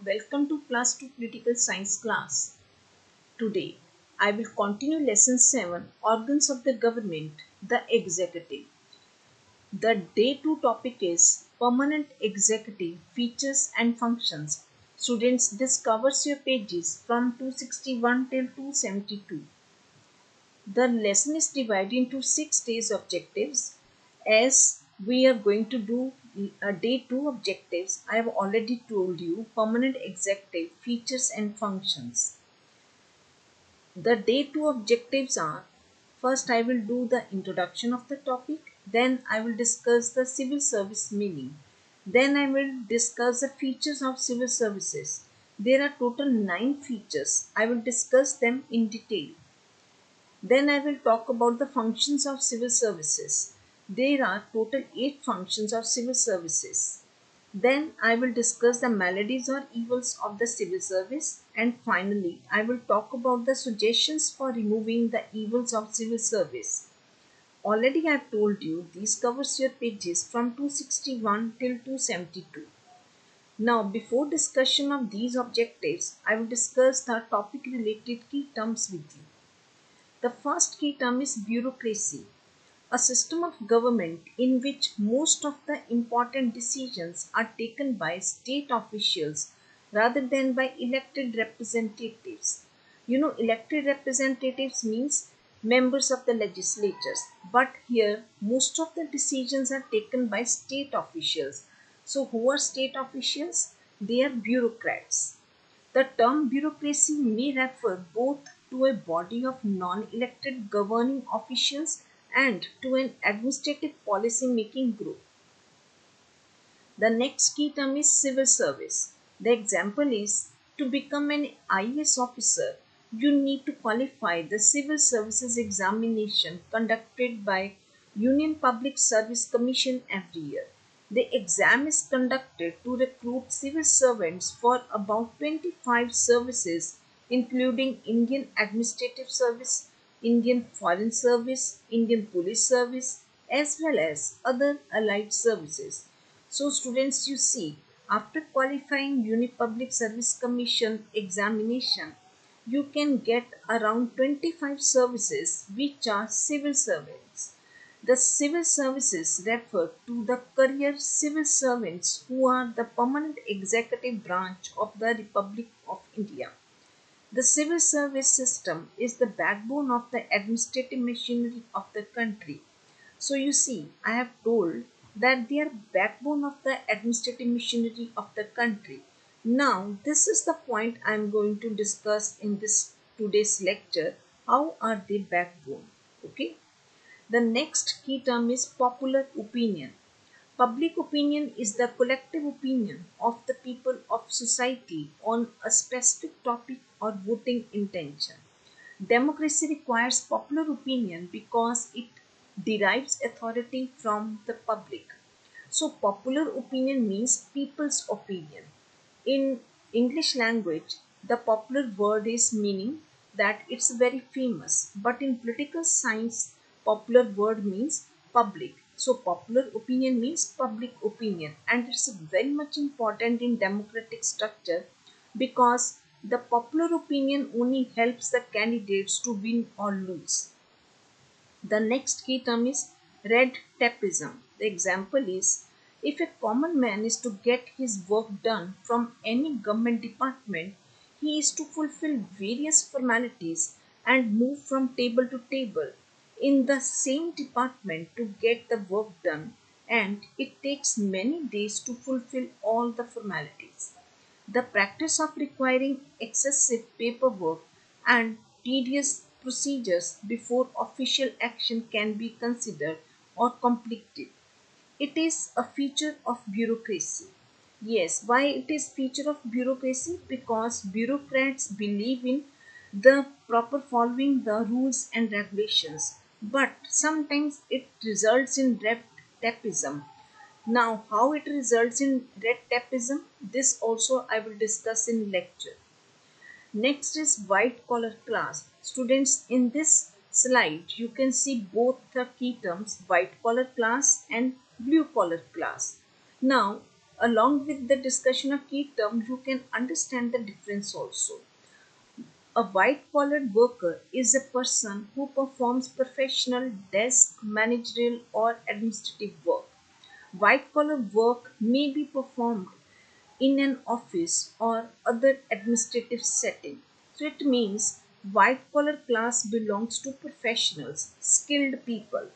welcome to class 2 political science class. Today I will continue lesson 7 organs of the government, the executive. The day 2 topic is permanent executive features and functions. Students, this covers your pages from 261 till 272. The lesson is divided into 6 days objectives. As we are going to do day 2 objectives, I have already told you permanent executive features and functions. The day 2 objectives are: first I will do the introduction of the topic, then I will discuss the civil service meaning, then I will discuss the features of civil services. There are total 9 features. I will discuss them in detail. Then I will talk about the functions of civil services. There are total 8 functions of civil services. Then I will discuss the maladies or evils of the civil service, and finally I will talk about the suggestions for removing the evils of civil service. Already I have told you these covers your pages from 261 till 272. Now before discussion of these objectives, I will discuss the topic related key terms with you. The first key term is bureaucracy, a system of government in which most of the important decisions are taken by state officials rather than by elected representatives. Elected representatives means members of the legislatures, but here most of the decisions are taken by state officials. So who are state officials? They are bureaucrats. The term bureaucracy may refer both to a body of non-elected governing officials and to an administrative policy-making group. The next key term is civil service. The example is: to become an IAS officer, you need to qualify the civil services examination conducted by Union Public Service Commission every year. The exam is conducted to recruit civil servants for about 25 services, including Indian Administrative Service, Indian Foreign Service, Indian Police Service, as well as other allied services. So students, you see, after qualifying Union Public Service Commission examination, you can get around 25 services which are civil servants. The civil services refer to the career civil servants who are the permanent executive branch of the Republic of India. The civil service system is the backbone of the administrative machinery of the country. So you see, I have told that they are backbone of the administrative machinery of the country. Now, this is the point I am going to discuss in this today's lecture. How are they backbone? Okay. The next key term is popular opinion. Public opinion is the collective opinion of the people of society on a specific topic or voting intention. Democracy requires popular opinion because it derives authority from the public. So popular opinion means people's opinion. In English language, the popular word is meaning that it's very famous, but in political science, popular word means public. So popular opinion means public opinion, and it's very much important in democratic structure because the popular opinion only helps the candidates to win or lose. The next key term is red tapism. The example is: if a common man is to get his work done from any government department, he is to fulfill various formalities and move from table to table in the same department to get the work done, and it takes many days to fulfill all the formalities. The practice of requiring excessive paperwork and tedious procedures before official action can be considered or completed. It is a feature of bureaucracy. Yes, why it is feature of bureaucracy? Because bureaucrats believe in the proper following the rules and regulations, but sometimes it results in red tapism. Now, how it results in red tapism? This also I will discuss in lecture. Next is white collar class. Students, in this slide you can see both the key terms white collar class and blue collar class. Now, Along with the discussion of key terms, you can understand the difference also. A white collared worker is a person who performs professional desk, managerial, or administrative work. White collar work may be performed in an office or other administrative setting. So it means white collar class belongs to professionals, skilled people.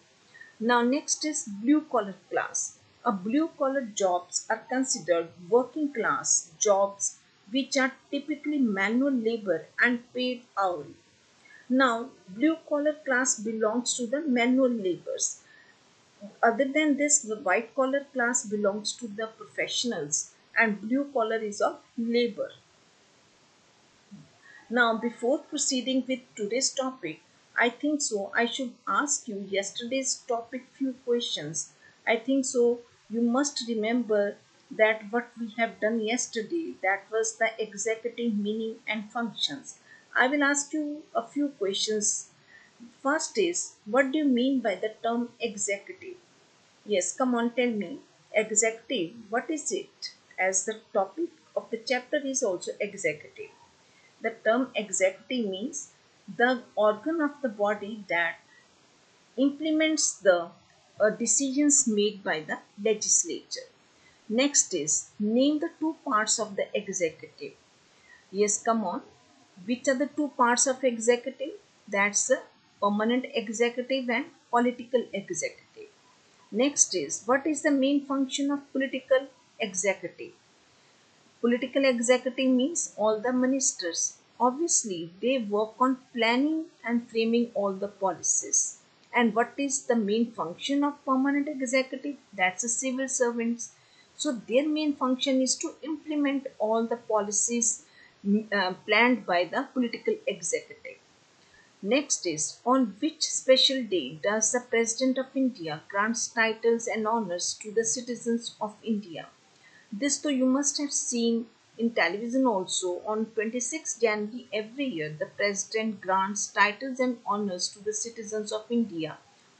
Now next is blue collar class. A blue collar jobs are considered working class jobs which are typically manual labor and paid hourly. Now blue collar class belongs to the manual laborers. Other than this, the white collar class belongs to the professionals and blue collar is of labor. Now, before proceeding with today's topic, I think so I should ask you yesterday's topic few questions. I think so you must remember that what we have done yesterday, that was the executive meaning and functions. I will ask you a few questions. First is, what do you mean by the term executive? Yes, come on, tell me. Executive, what is it? As the topic of the chapter is also executive. The term executive means the organ of the body that implements the decisions made by the legislature. Next is name the two parts of the executive. Yes, come on. Which are the two parts of executive? That's a permanent executive and political executive. Next is what is the main function of political executive? Political executive means all the ministers. Obviously, they work on planning and framing all the policies. And what is the main function of permanent executive? That's the civil servants. So their main function is to implement all the policies planned by the political executive. Next is on which special day does the President of India grants titles and honors to the citizens of India? This though you must have seen in television also. On 26th January every year the President grants titles and honors to the citizens of India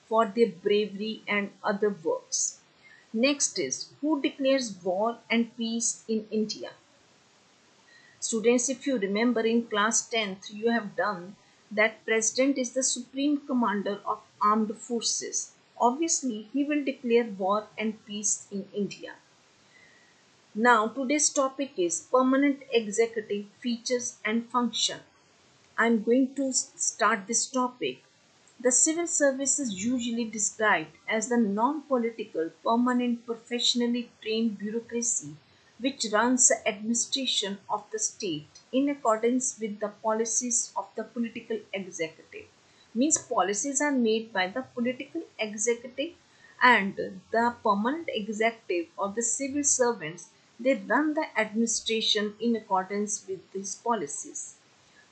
for their bravery and other works. Next is who declares war and peace in India? Students, if you remember in class 10th, you have done that President is the supreme commander of armed forces. Obviously, he will declare war and peace in India. Now, today's topic is permanent executive features and function. I'm going to start this topic. The civil service is usually described as the non-political, permanent, professionally trained bureaucracy which runs the administration of the state in accordance with the policies of the political executive. Means policies are made by the political executive and the permanent executive or the civil servants, they run the administration in accordance with these policies.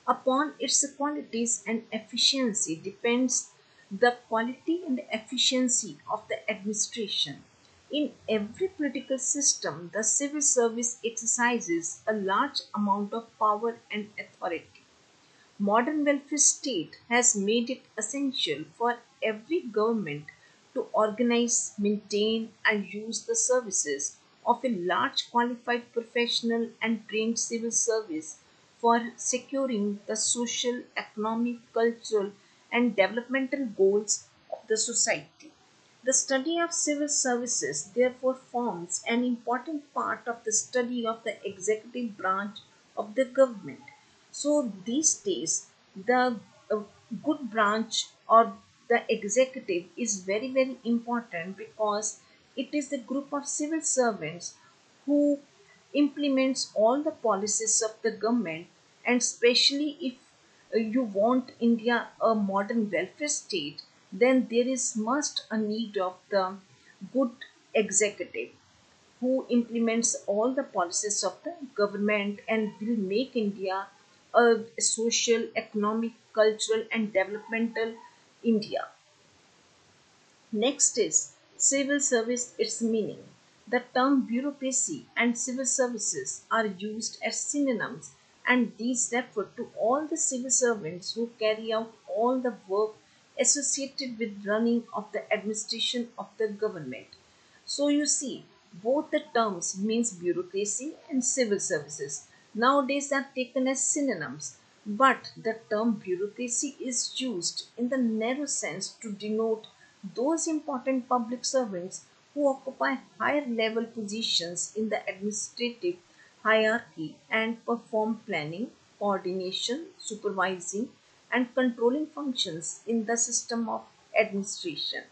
Upon its qualities and efficiency depends the quality and efficiency of the administration. In every political system, the civil service exercises a large amount of power and authority. Modern welfare state has made it essential for every government to organize, maintain and use the services of a large qualified professional and trained civil service for securing the social, economic, cultural and developmental goals of the society. The study of civil services therefore forms an important part of the study of the executive branch of the government. So these days, the good branch or the executive is very, very important because it is the group of civil servants who implements all the policies of the government, and especially if you want India a modern welfare state, then there is must a need of the good executive who implements all the policies of the government and will make India a social, economic, cultural, and developmental India. Next is civil service, its meaning. The term bureaucracy and civil services are used as synonyms, and these refer to all the civil servants who carry out all the work associated with running of the administration of the government. So you see, Both the terms means bureaucracy and civil services. Nowadays are taken as synonyms, but the term bureaucracy is used in the narrow sense to denote those important public servants who occupy higher level positions in the administrative hierarchy and perform planning, coordination, supervising, and controlling functions in the system of administration.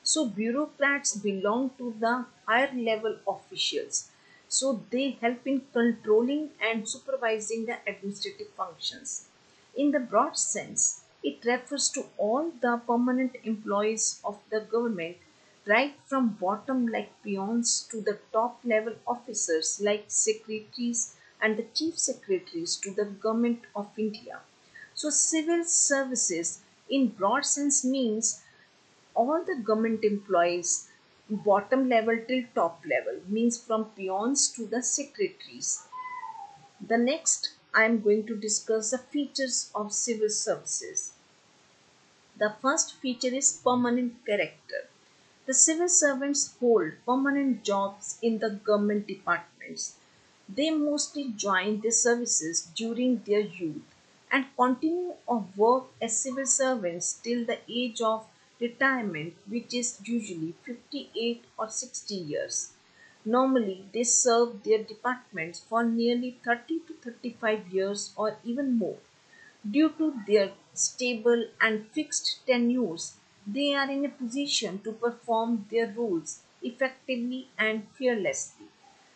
So bureaucrats belong to the higher level officials. So they help in controlling and supervising the administrative functions. In the broad sense, it refers to all the permanent employees of the government, right from bottom like peons to the top level officers like secretaries and the chief secretaries to the government of India. So civil services in broad sense means all the government employees, bottom level till top level, means from peons to the secretaries. The next I am going to discuss the features of civil services. The first feature is permanent character. The civil servants hold permanent jobs in the government departments. They mostly join their services during their youth and continue or work as civil servants till the age of retirement, which is usually 58 or 60 years. Normally, they serve their departments for nearly 30 to 35 years or even more. Due to their stable and fixed tenures, they are in a position to perform their roles effectively and fearlessly.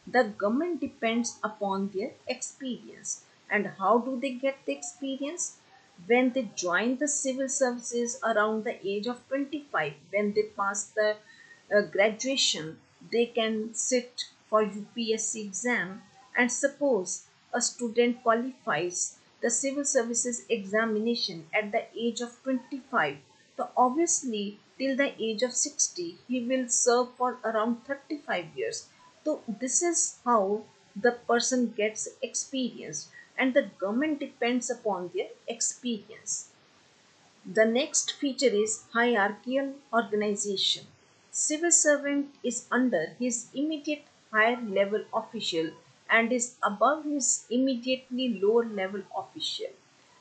The government depends upon their experience. And how do they get the experience? When they join the civil services around the age of 25, when they pass the graduation, they can sit for UPSC exam. And suppose a student qualifies the civil services examination at the age of 25, so obviously till the age of 60 he will serve for around 35 years. So this is how the person gets experience, and the government depends upon their experience. The next feature is hierarchical organization. Civil servant is under his immediate higher level official and is above his immediately lower level official.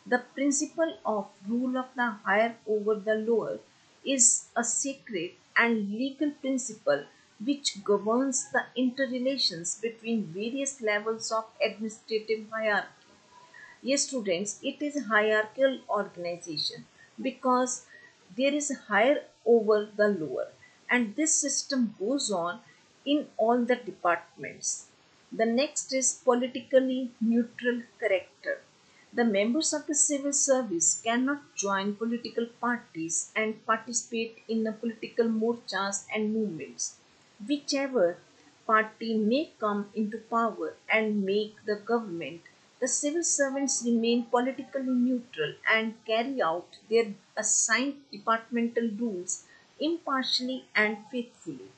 The principle of rule of the higher over the lower is a sacred and legal principle which governs the interrelations between various levels of administrative hierarchy. Yes, students, it is a hierarchical organization because there is a higher over the lower, and this system goes on in all the departments. The next is politically neutral character. The members of the civil service cannot join political parties and participate in the political morchas and movements. Whichever party may come into power and make the government, the civil servants remain politically neutral and carry out their assigned departmental rules impartially and faithfully.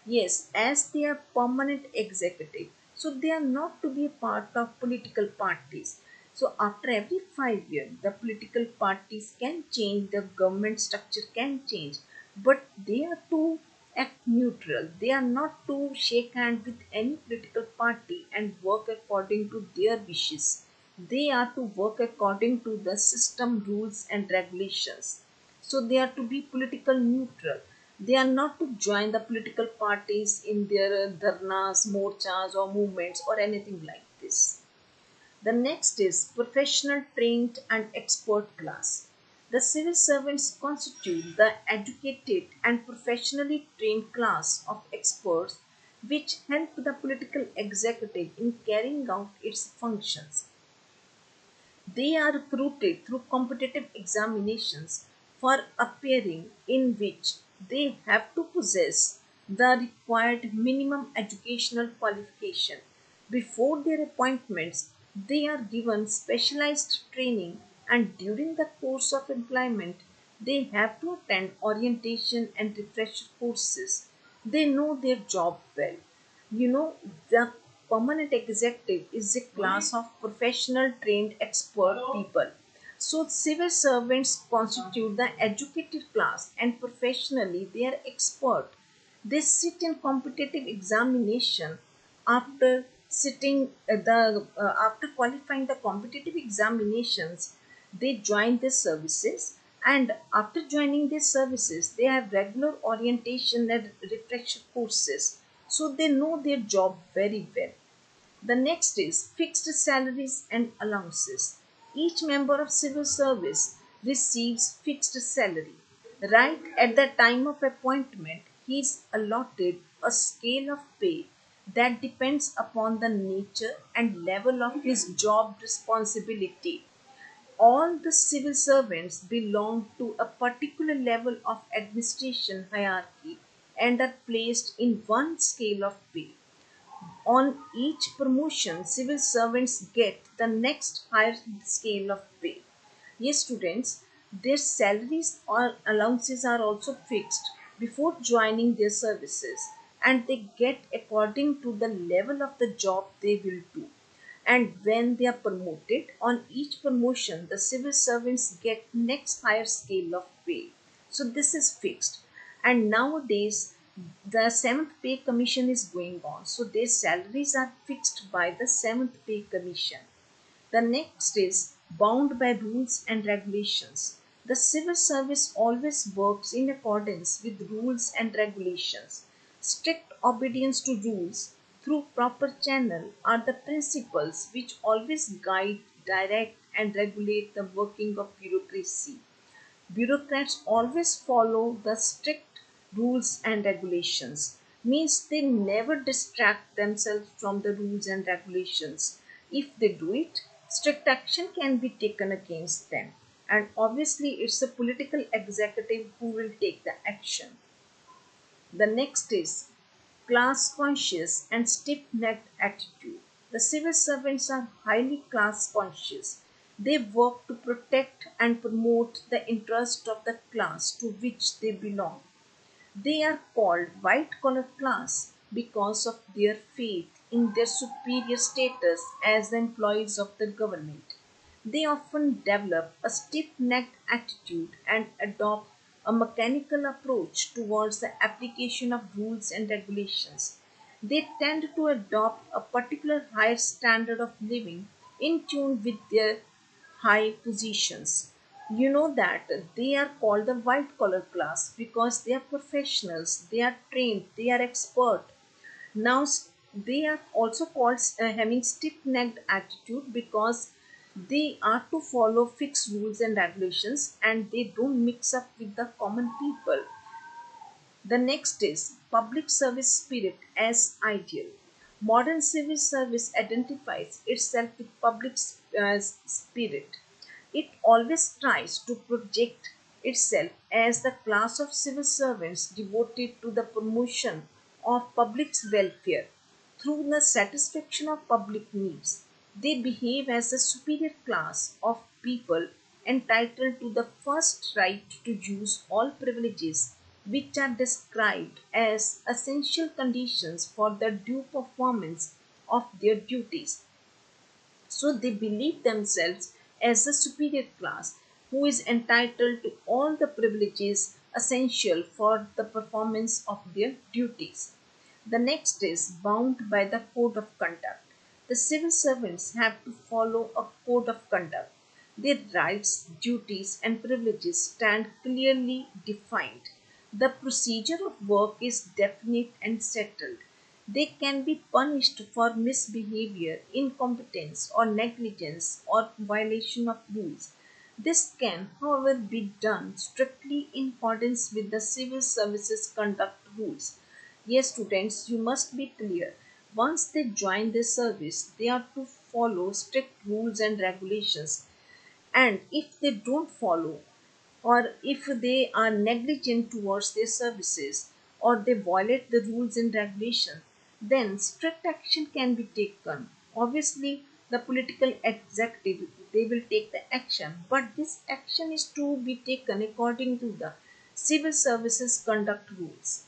Yes, as they are permanent executive, so they are not to be a part of political parties. So after every 5 years, the political parties can change, the government structure can change, but they are to act neutral. They are not to shake hands with any political party and work according to their wishes. They are to work according to the system rules and regulations. So they are to be political neutral. They are not to join the political parties in their dharnas, morchas or movements or anything like this. The next is professional trained and expert class. The civil servants constitute the educated and professionally trained class of experts which help the political executive in carrying out its functions. They are recruited through competitive examinations for appearing in which they have to possess the required minimum educational qualification. Before their appointments, they are given specialized training, and during the course of employment, they have to attend orientation and refresher courses. They know their job well. The permanent executive is a class of professional trained expert people. So civil servants constitute the educated class and professionally they are expert. They sit in competitive examination after after qualifying the competitive examinations. They join the services, and after joining these services, they have regular orientation and refresher courses, so they know their job very well. The next is fixed salaries and allowances. Each member of civil service receives fixed salary. Right at the time of appointment, he is allotted a scale of pay that depends upon the nature and level of his job responsibility. All the civil servants belong to a particular level of administration hierarchy and are placed in one scale of pay. On each promotion, civil servants get the next higher scale of pay. Yes, students, their salaries or allowances are also fixed before joining their services, and they get according to the level of the job they will do. And when they are promoted, on each promotion, the civil servants get next higher scale of pay. So this is fixed. And nowadays, the seventh pay commission is going on. So their salaries are fixed by the seventh pay commission. The next is bound by rules and regulations. The civil service always works in accordance with rules and regulations. Strict obedience to rules through proper channel are the principles which always guide, direct, and regulate the working of bureaucracy. Bureaucrats always follow the strict rules and regulations, means they never distract themselves from the rules and regulations. If they do it, strict action can be taken against them. And obviously, it's the political executive who will take the action. The next is class conscious and stiff necked attitude. The civil servants are highly class conscious. They work to protect and promote the interest of the class to which they belong. They are called white collar class because of their faith in their superior status as the employees of the government. They often develop a stiff necked attitude and adopt a mechanical approach towards the application of rules and regulations. They tend to adopt a particular higher standard of living in tune with their high positions. You know that they are called the white collar class because they are professionals, they are trained, they are expert. Now they are also called having stiff necked attitude because they are to follow fixed rules and regulations, and they don't mix up with the common people. The next is public service spirit as ideal. Modern civil service identifies itself with public spirit. It always tries to project itself as the class of civil servants devoted to the promotion of public's welfare through the satisfaction of public needs. They behave as a superior class of people entitled to the first right to use all privileges which are described as essential conditions for the due performance of their duties. So they believe themselves as a superior class who is entitled to all the privileges essential for the performance of their duties. The next is bound by the code of conduct. The civil servants have to follow a code of conduct. Their rights, duties, and privileges stand clearly defined. The procedure of work is definite and settled. They can be punished for misbehavior, incompetence, or negligence or violation of rules. This can, however, be done strictly in accordance with the civil services conduct rules. Yes, students, you must be clear. Once they join the service, they are to follow strict rules and regulations. And if they don't follow, or if they are negligent towards their services, or they violate the rules and regulations, then strict action can be taken. Obviously, the political executive, they will take the action, but this action is to be taken according to the civil services conduct rules.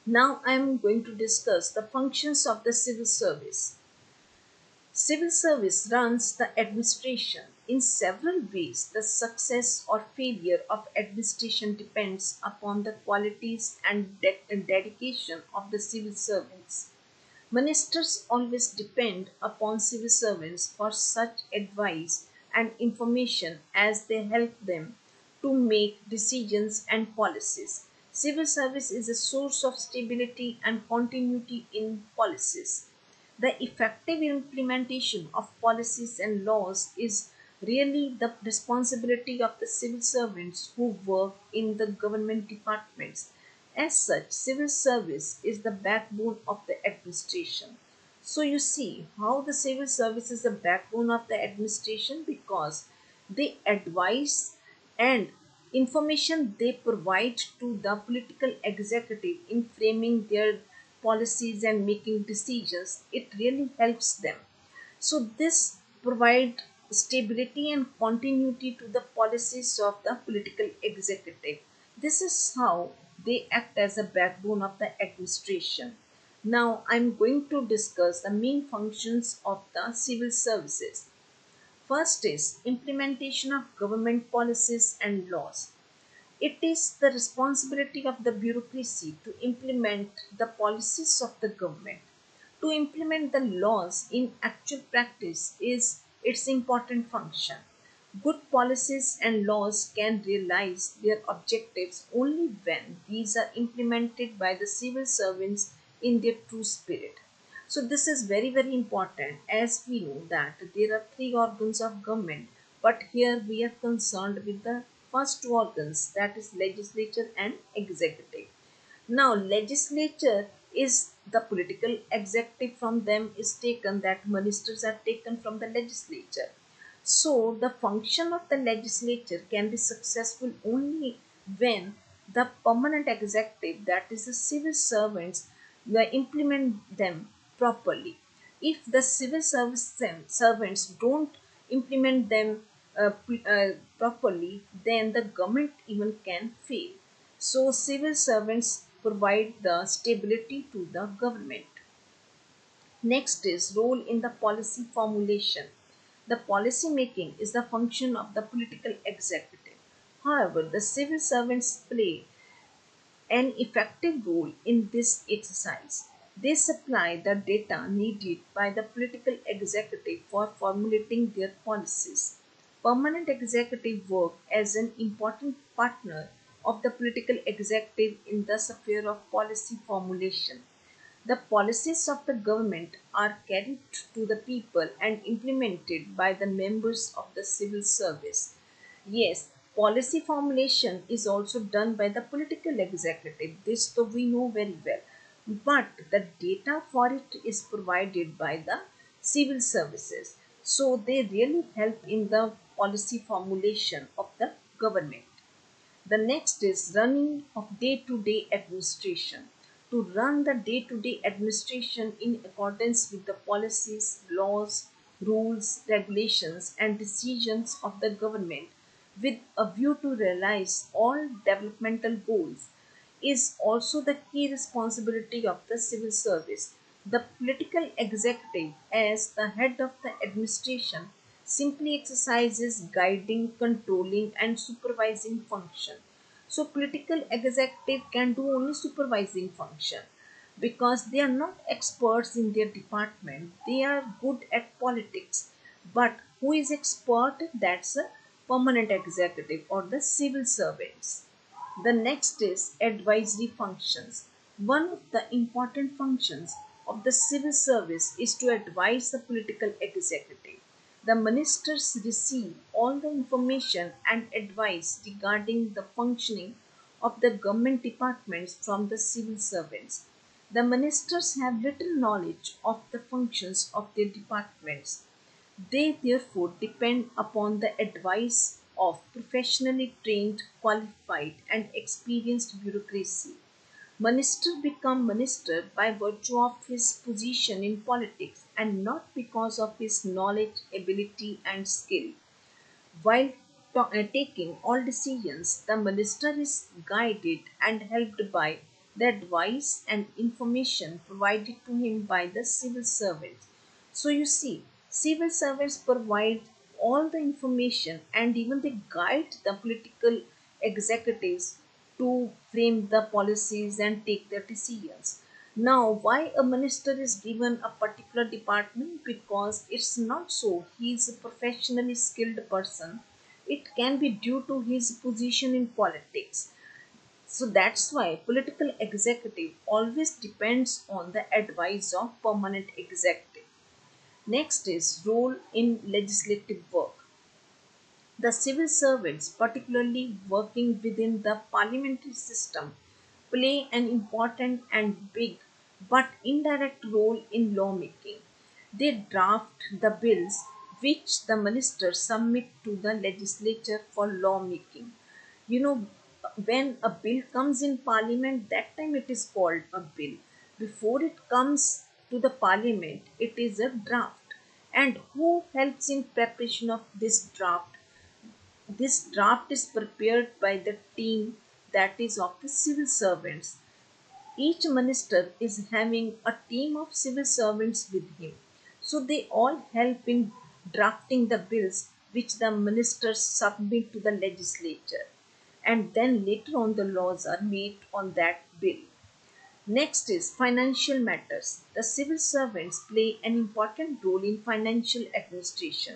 Now I am going to discuss the functions of the civil service. Civil service runs the administration. In several ways, the success or failure of administration depends upon the qualities and dedication of the civil servants. Ministers always depend upon civil servants for such advice and information as they help them to make decisions and policies. Civil service is a source of stability and continuity in policies. The effective implementation of policies and laws is really the responsibility of the civil servants who work in the government departments. As such, civil service is the backbone of the administration. So you see how the civil service is the backbone of the administration because they advise and information they provide to the political executive in framing their policies and making decisions. It really helps them. So this provide stability and continuity to the policies of the political executive. This is how they act as a backbone of the administration. Now I'm going to discuss the main functions of the civil services. First is implementation of government policies and laws. It is the responsibility of the bureaucracy to implement the policies of the government. To implement the laws in actual practice is its important function. Good policies and laws can realize their objectives only when these are implemented by the civil servants in their true spirit. So this is very very important as we know that there are three organs of government, but here we are concerned with the first two organs, that is legislature and executive. Now, legislature is the political executive, from them is taken that ministers are taken from the legislature. So, the function of the legislature can be successful only when the permanent executive, that is the civil servants, implement them properly. If the civil service servants don't implement them properly, then the government even can fail. So, civil servants provide the stability to the government. Next is role in the policy formulation. The policy making is the function of the political executive. However, the civil servants play an effective role in this exercise. They supply the data needed by the political executive for formulating their policies. Permanent executive work as an important partner of the political executive in the sphere of policy formulation. The policies of the government are carried to the people and implemented by the members of the civil service. Yes, policy formulation is also done by the political executive. This though we know very well. But the data for it is provided by the civil services. So they really help in the policy formulation of the government. The next is running of day-to-day administration. To run the day-to-day administration in accordance with the policies, laws, rules, regulations and decisions of the government with a view to realize all developmental goals is also the key responsibility of the civil service. The political executive, as the head of the administration, simply exercises guiding, controlling, and supervising function. So, political executive can do only supervising function because they are not experts in their department. They are good at politics, but who is expert? That's a permanent executive or the civil servants. The next is advisory functions. One of the important functions of the civil service is to advise the political executive. The ministers receive all the information and advice regarding the functioning of the government departments from the civil servants. The ministers have little knowledge of the functions of their departments. They therefore depend upon the advice of professionally trained, qualified, and experienced bureaucracy. Minister become minister by virtue of his position in politics and not because of his knowledge, ability, and skill. While taking all decisions, the minister is guided and helped by the advice and information provided to him by the civil servants. So you see, civil servants provide all the information and even they guide the political executives to frame the policies and take their decisions. Now, why a minister is given a particular department? Because it's not so. He is a professionally skilled person. It can be due to his position in politics. So that's why political executive always depends on the advice of permanent executive. Next is role in legislative work. The civil servants, particularly working within the parliamentary system, play an important and big but indirect role in lawmaking. They draft the bills which the ministers submit to the legislature for lawmaking. You know, when a bill comes in parliament, that time it is called a bill. Before it comes to the parliament, it is a draft. And who helps in preparation of this draft? This draft is prepared by the team that is of the civil servants. Each minister is having a team of civil servants with him. So they all help in drafting the bills which the ministers submit to the legislature. And then later on, the laws are made on that bill. Next is financial matters. The civil servants play an important role in financial administration.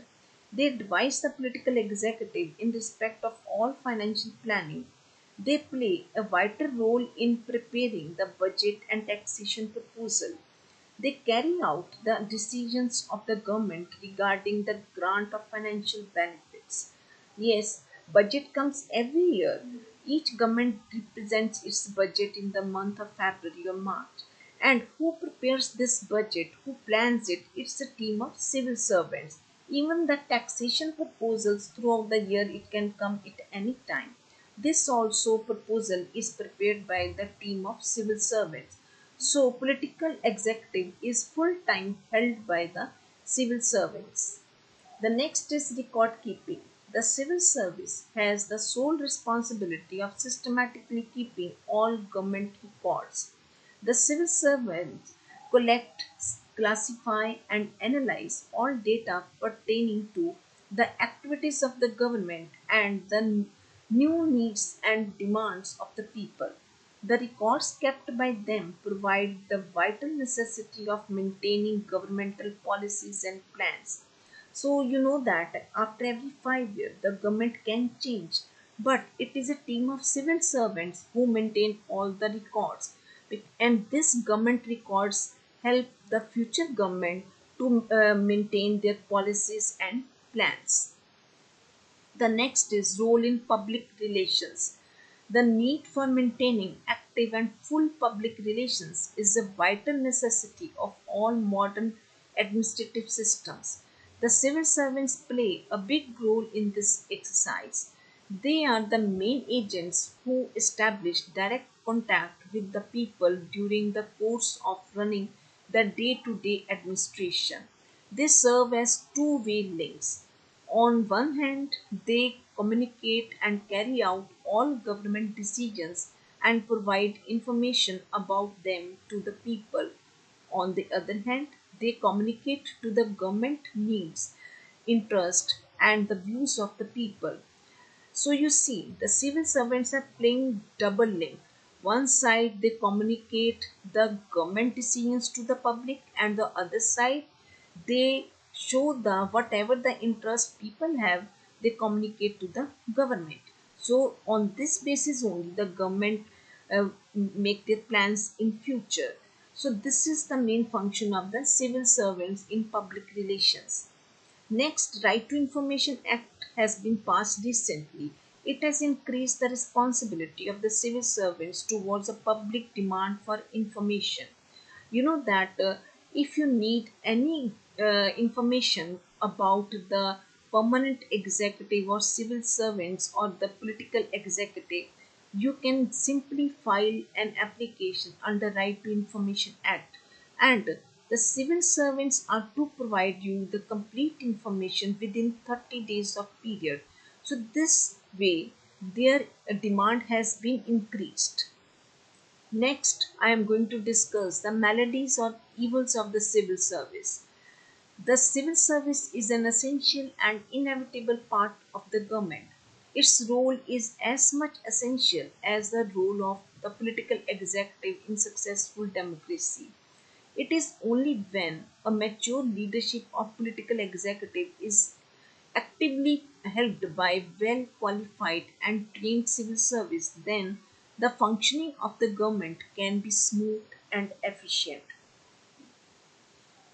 They advise the political executive in respect of all financial planning. They play a vital role in preparing the budget and taxation proposal. They carry out the decisions of the government regarding the grant of financial benefits. Yes, budget comes every year. Each government represents its budget in the month of February or March. And who prepares this budget, who plans it? It's a team of civil servants. Even the taxation proposals throughout the year, it can come at any time. This also proposal is prepared by the team of civil servants. So political executive is full time held by the civil servants. The next is record keeping. The civil service has the sole responsibility of systematically keeping all government records. The civil servants collect, classify, and analyze all data pertaining to the activities of the government and the new needs and demands of the people. The records kept by them provide the vital necessity of maintaining governmental policies and plans. So you know that after every 5 years the government can change, but it is a team of civil servants who maintain all the records, and this government records help the future government to maintain their policies and plans. The next is role in public relations. The need for maintaining active and full public relations is a vital necessity of all modern administrative systems. The civil servants play a big role in this exercise. They are the main agents who establish direct contact with the people during the course of running the day to day administration. They serve as two-way links. On one hand, they communicate and carry out all government decisions and provide information about them to the people. On the other hand, they communicate to the government needs, interest, and the views of the people. So you see, the civil servants are playing double link. One side they communicate the government decisions to the public, and the other side they show the whatever the interest people have, they communicate to the government. So on this basis only the government make their plans in future. So this is the main function of the civil servants in public relations. Next, Right to Information Act has been passed recently. It has increased the responsibility of the civil servants towards a public demand for information. You know that if you need any information about the permanent executive or civil servants or the political executive, you can simply file an application under Right to Information Act, and the civil servants are to provide you the complete information within 30 days of period. So this way their demand has been increased. Next, I am going to discuss the maladies or evils of the civil service. The civil service is an essential and inevitable part of the government. Its role is as much essential as the role of the political executive in successful democracy. It is only when a mature leadership of political executive is actively helped by well qualified and trained civil service then the functioning of the government can be smooth and efficient.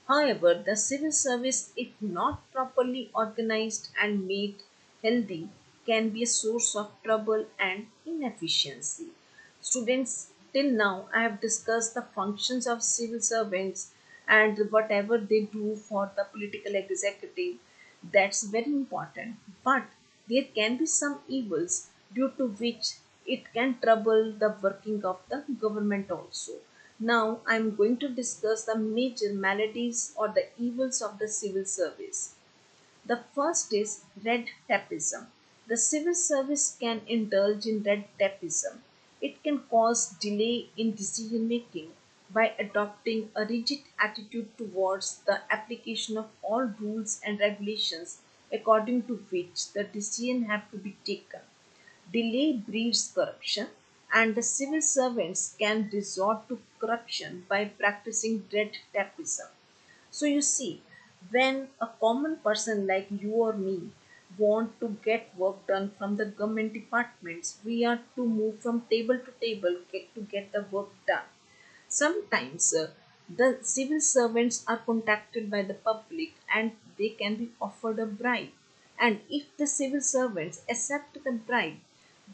However, the civil service, if not properly organized and made healthy, can be a source of trouble and inefficiency. Students, till now I have discussed the functions of civil servants and whatever they do for the political executive. That's very important. But there can be some evils due to which it can trouble the working of the government also. Now I am going to discuss the major maladies or the evils of the civil service. The first is red tapism. The civil service can indulge in red tapism. It can cause delay in decision making by adopting a rigid attitude towards the application of all rules and regulations according to which the decision have to be taken. Delay breeds corruption, and the civil servants can resort to corruption by practicing red tapism. So you see, when a common person like you or me want to get work done from the government departments, we are to move from table to table to get the work done. Sometimes the civil servants are contacted by the public and they can be offered a bribe. And if the civil servants accept the bribe,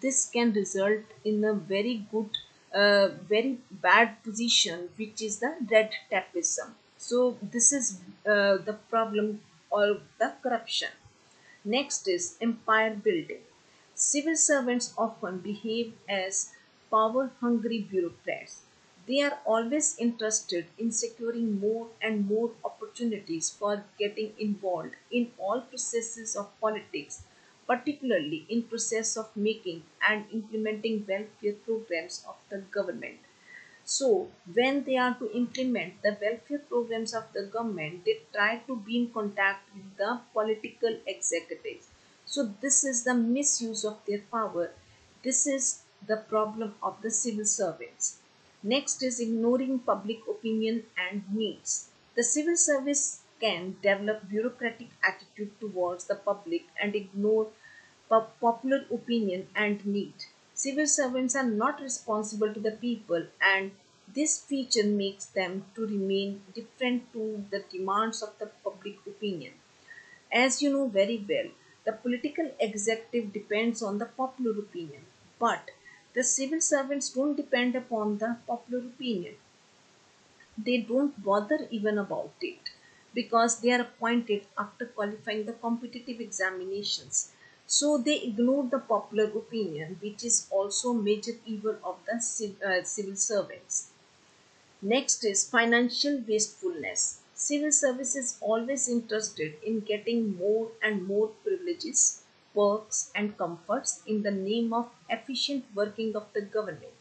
this can result in a very good, very bad position, which is the red tapism. So, this is the problem or the corruption. Next is empire building. Civil servants often behave as power hungry bureaucrats. They are always interested in securing more and more opportunities for getting involved in all processes of politics, particularly in process of making and implementing welfare programs of the government. So, when they are to implement the welfare programs of the government, they try to be in contact with the political executives. So, this is the misuse of their power. This is the problem of the civil servants. Next is ignoring public opinion and needs. The civil service can develop bureaucratic attitude towards the public and ignore popular opinion and need. Civil servants are not responsible to the people and this feature makes them to remain different to the demands of the public opinion. As you know very well, the political executive depends on the popular opinion, but the civil servants don't depend upon the popular opinion. They don't bother even about it because they are appointed after qualifying the competitive examinations. So they ignore the popular opinion, which is also major evil of the civil servants. Next is financial wastefulness. Civil service is always interested in getting more and more privileges, perks, and comforts in the name of efficient working of the government.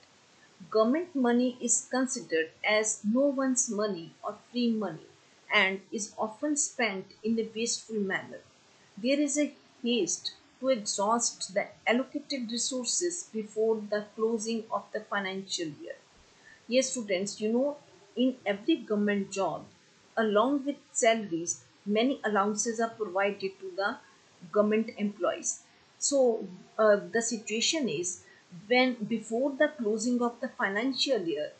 Government money is considered as no one's money or free money and is often spent in a wasteful manner. There is a haste to exhaust the allocated resources before the closing of the financial year. Yes, students, you know, in every government job, along with salaries, many allowances are provided to the government employees. So, the situation is when before the closing of the financial year,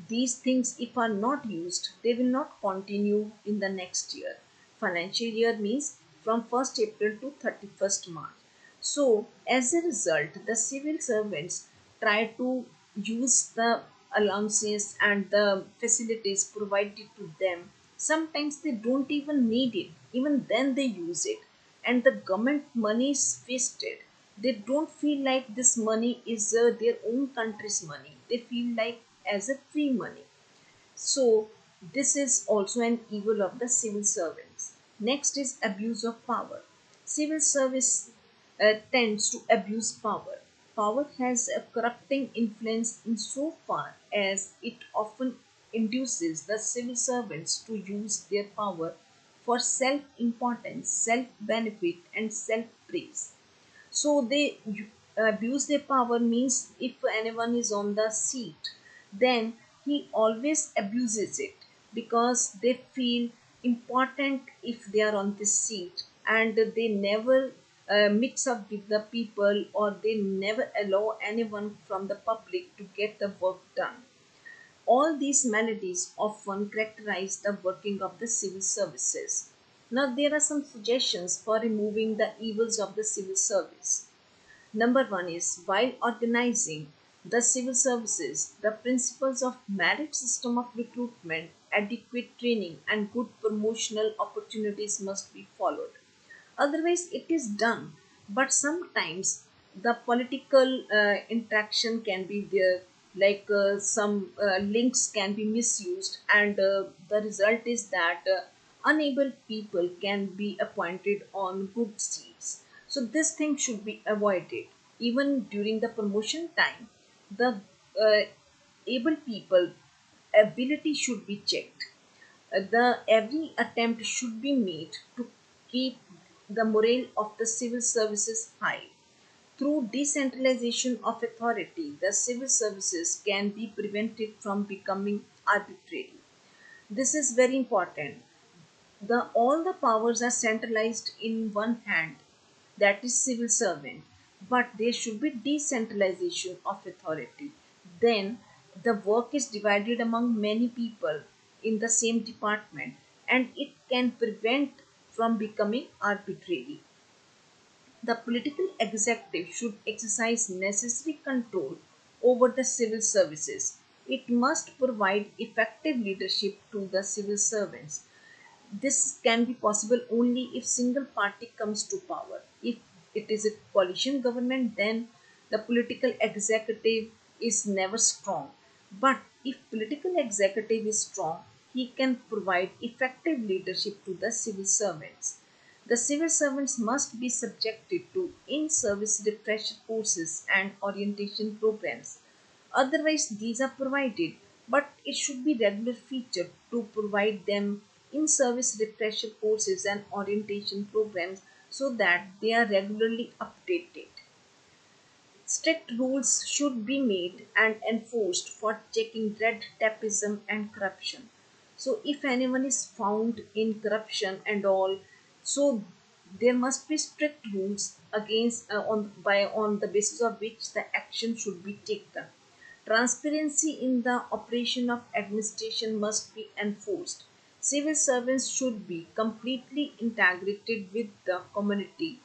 these things, if are not used, they will not continue in the next year. Financial year means from 1st April to 31st March. So, as a result, the civil servants try to use the allowances and the facilities provided to them. Sometimes they don't even need it, even then they use it, and the government money is wasted. They don't feel like this money is their own country's money, they feel like as a free money. So, this is also an evil of the civil servants. Next is abuse of power. Civil service tends to abuse power. Power has a corrupting influence in so far as it often induces the civil servants to use their power for self-importance, self-benefit and self-praise. So they abuse their power means if anyone is on the seat, then he always abuses it because they feel important if they are on this seat, and they never mix up with the people, or they never allow anyone from the public to get the work done. All these maladies often characterize the working of the civil services. Now, there are some suggestions for removing the evils of the civil service. Number one is, while organizing the civil services, the principles of merit system of recruitment, adequate training, and good promotional opportunities must be followed. Otherwise, it is done. But sometimes the political interaction can be there, like some links can be misused, and the result is that unable people can be appointed on good seats. So this thing should be avoided. Even during the promotion time, the able people ability should be checked. The every attempt should be made to keep the morale of the civil services high. Through decentralization of authority, the civil services can be prevented from becoming arbitrary. This is very important. The all the powers are centralized in one hand, that is civil servant, but there should be decentralization of authority. Then the work is divided among many people in the same department, and it can prevent from becoming arbitrary. The political executive should exercise necessary control over the civil services. It must provide effective leadership to the civil servants. This can be possible only if single party comes to power. If it is a coalition government, then the political executive is never strong. But if political executive is strong, he can provide effective leadership to the civil servants. The civil servants must be subjected to in-service refresher courses and orientation programs. Otherwise, these are provided, but it should be regular feature to provide them in-service refresher courses and orientation programs so that they are regularly updated. Strict rules should be made and enforced for checking red tapism and corruption. So, if anyone is found in corruption and all, so there must be strict rules against on the basis of which the action should be taken. Transparency in the operation of administration must be enforced. Civil servants should be completely integrated with the community.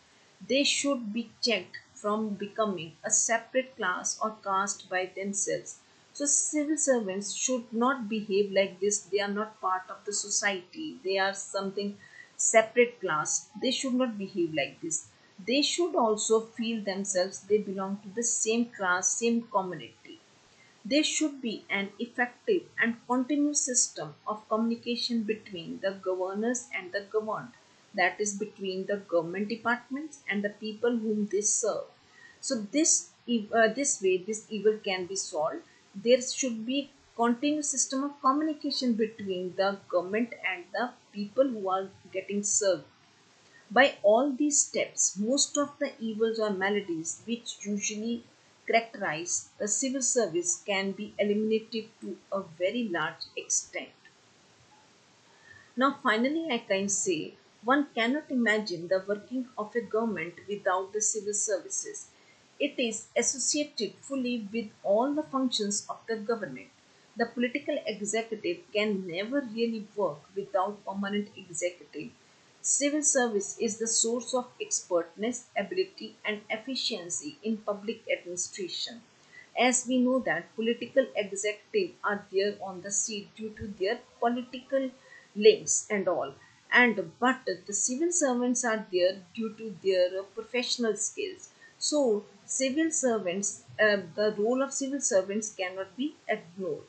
They should be checked from becoming a separate class or caste by themselves. So, civil servants should not behave like this. They are not part of the society. They are something separate class. They should not behave like this. They should also feel themselves they belong to the same class, same community. There should be an effective and continuous system of communication between the governors and the governed, that is, between the government departments and the people whom they serve. So, this way, this evil can be solved. There should be continuous system of communication between the government and the people who are getting served. By all these steps, most of the evils or maladies which usually characterize the civil service can be eliminated to a very large extent. Now, finally, I can say one cannot imagine the working of a government without the civil services. It is associated fully with all the functions of the government. The political executive can never really work without permanent executive. Civil service is the source of expertness, ability, and efficiency in public administration. As we know that political executives are there on the seat due to their political links and all, and but the civil servants are there due to their professional skills. So civil servants, the role of civil servants cannot be ignored.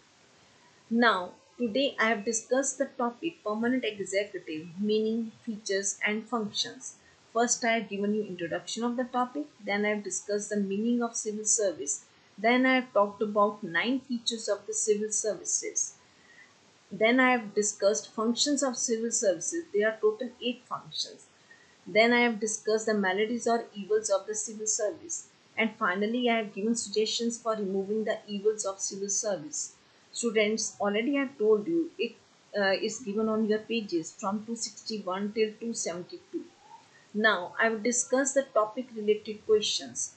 Now, today I have discussed the topic permanent executive, meaning, features and functions. First I have given you introduction of the topic, then I have discussed the meaning of civil service. Then I have talked about 9 features of the civil services. Then I have discussed functions of civil services. There are total 8 functions. Then I have discussed the maladies or evils of the civil service. And finally, I have given suggestions for removing the evils of civil service. Students, already I have told you it is given on your pages from 261 till 272. Now, I will discuss the topic related questions.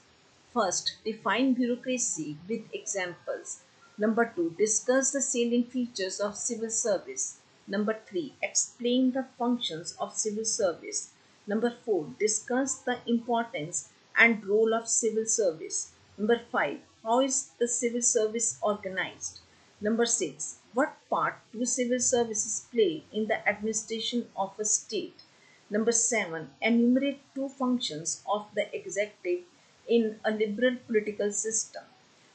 First, define bureaucracy with examples. Number 2, discuss the salient features of civil service. Number 3, explain the functions of civil service. Number 4, discuss the importance and role of civil service. Number 5, how is the civil service organized? Number 6, what part do civil services play in the administration of a state? Number 7, enumerate 2 functions of the executive in a liberal political system.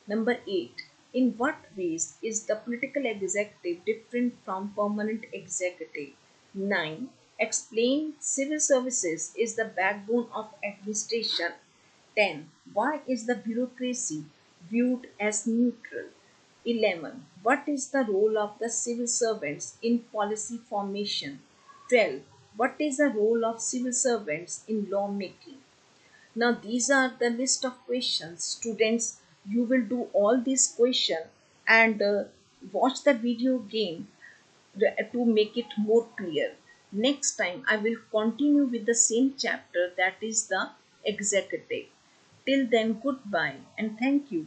Number 8, in what ways is the political executive different from permanent executive? 9, explain civil services is the backbone of administration. 10. Why is the bureaucracy viewed as neutral? 11. What is the role of the civil servants in policy formation? 12. What is the role of civil servants in lawmaking? Now, these are the list of questions. Students, you will do all these questions and watch the video again to make it more clear. Next time, I will continue with the same chapter, that is the executive. Till then, goodbye and thank you.